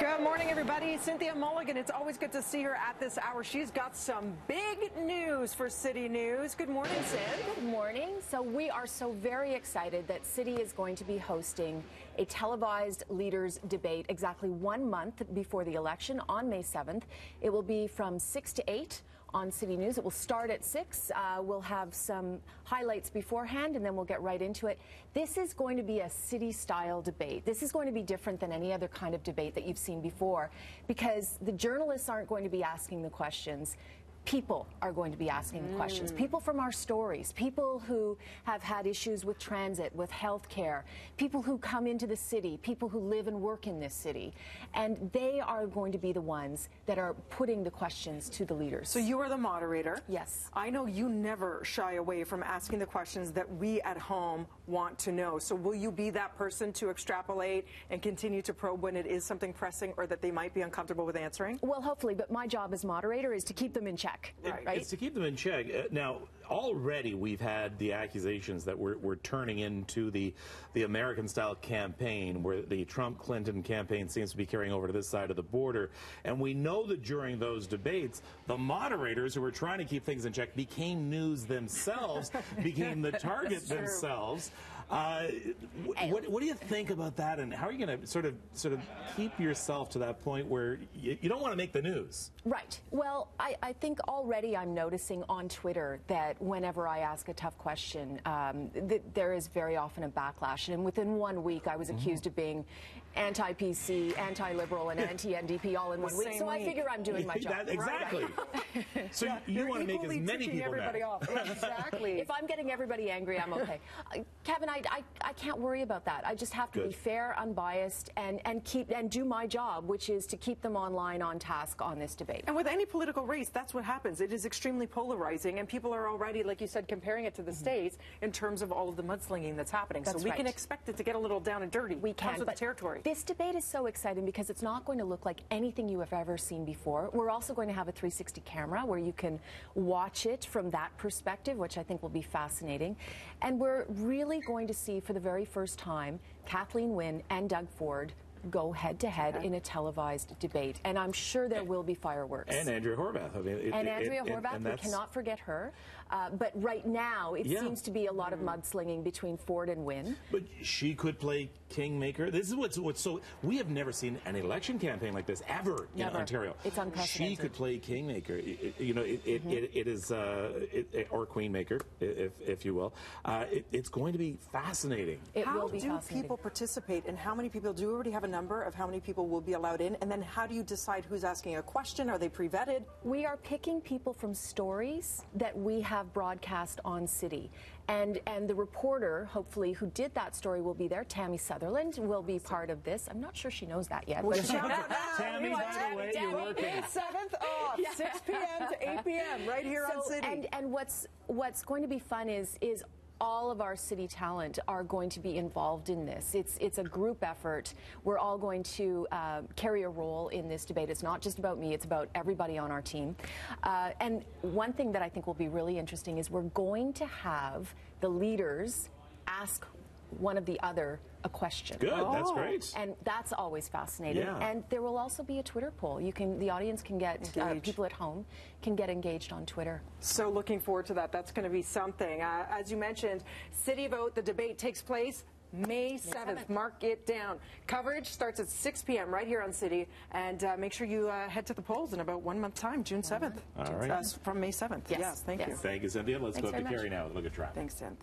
Good morning, everybody. Cynthia Mulligan, it's always good to see her at this hour. She's got some big news for City News. Good morning, Cyd. Good morning. So we are so very excited that City is going to be hosting a televised leaders debate exactly 1 month before the election on May 7th. It will be from 6 to 8 on City News. It will start at 6. We'll have some highlights beforehand, and then we'll get right into it. This is going to be a city-style debate. This is going to be different than any other kind of debate that you've seen before, because the journalists aren't going to be asking the questions. People are going to be asking the questions. People from our stories, people who have had issues with transit, with health care, people who come into the city, people who live and work in this city. And they are going to be the ones that are putting the questions to the leaders. So you are the moderator. Yes. I know you never shy away from asking the questions that we at home want to know. So will you be that person to extrapolate and continue to probe when it is something pressing or that they might be uncomfortable with answering? Well, hopefully, but my job as moderator is to keep them in check. Right. It's to keep them in check. Now, already we've had the accusations that we're turning into the American-style campaign, where the Trump-Clinton campaign seems to be carrying over to this side of the border. And we know that during those debates, the moderators who were trying to keep things in check became news themselves, became the target themselves. What do you think about that, and how are you going to sort of keep yourself to that point where you don't want to make the news? Right. Well, I think already I'm noticing on Twitter that whenever I ask a tough question, there is very often a backlash. And within 1 week, I was accused of being anti-PC, anti-liberal, and anti-NDP all in 1 week. So I figure I'm doing my job. Exactly. Right? So you want to make as many people everybody mad. off. Yeah, exactly. If I'm getting everybody angry, I'm okay. Kevin, I can't worry about that. I just have to be fair, unbiased, and do my job, which is to keep them online, on task on this debate. And with any political race, that's what happens. It is extremely polarizing, and people are already, like you said, comparing it to the States in terms of all of the mudslinging that's happening. That's so we can expect it to get a little down and dirty. We can, with the territory. This debate is so exciting because it's not going to look like anything you have ever seen before. We're also going to have a 360 camera where you can watch it from that perspective, which I think will be fascinating. And we're really going to see, for the very first time, Kathleen Wynne and Doug Ford go head-to-head in a televised debate. And I'm sure there will be fireworks. And Andrea Horwath. I mean, Andrea Horwath, we cannot forget her. But right now, it seems to be a lot of mudslinging between Ford and Wynne. But she could play kingmaker. This is what's so... We have never seen an election campaign like this ever in Ontario. It's unprecedented. She could play kingmaker. It is... or queenmaker, if you will. It's going to be fascinating. It will be fascinating. How do people participate, and how many people do you already have a number of how many people will be allowed in? And then how do you decide who's asking a question? Are they pre-vetted? We are picking people from stories that we have broadcast on City. And the reporter, hopefully, who did that story will be there. Tammy Sutherland will be part of this. I'm not sure she knows that yet. Well, Tammy, by the way, you're working. May 7th off, 6 p.m. to 8 p.m. right here on City. And what's going to be fun is all of our city talent are going to be involved in this. It's a group effort. We're all going to carry a role in this debate. It's not just about me, it's about everybody on our team. And one thing that I think will be really interesting is we're going to have the leaders ask one of the other a question. Good, that's great. And that's always fascinating. Yeah. And there will also be a Twitter poll. The audience can get, people at home can get engaged on Twitter. So looking forward to that. That's going to be something. As you mentioned, City Vote, the debate takes place May 7th. Mark it down. Coverage starts at 6 p.m. right here on City. And make sure you head to the polls in about 1 month time, June 7th. All right. From May 7th. Yes, thank you. Thank you, Cynthia. Let's go up to Carrie now with a look at traffic. Thanks, Tim.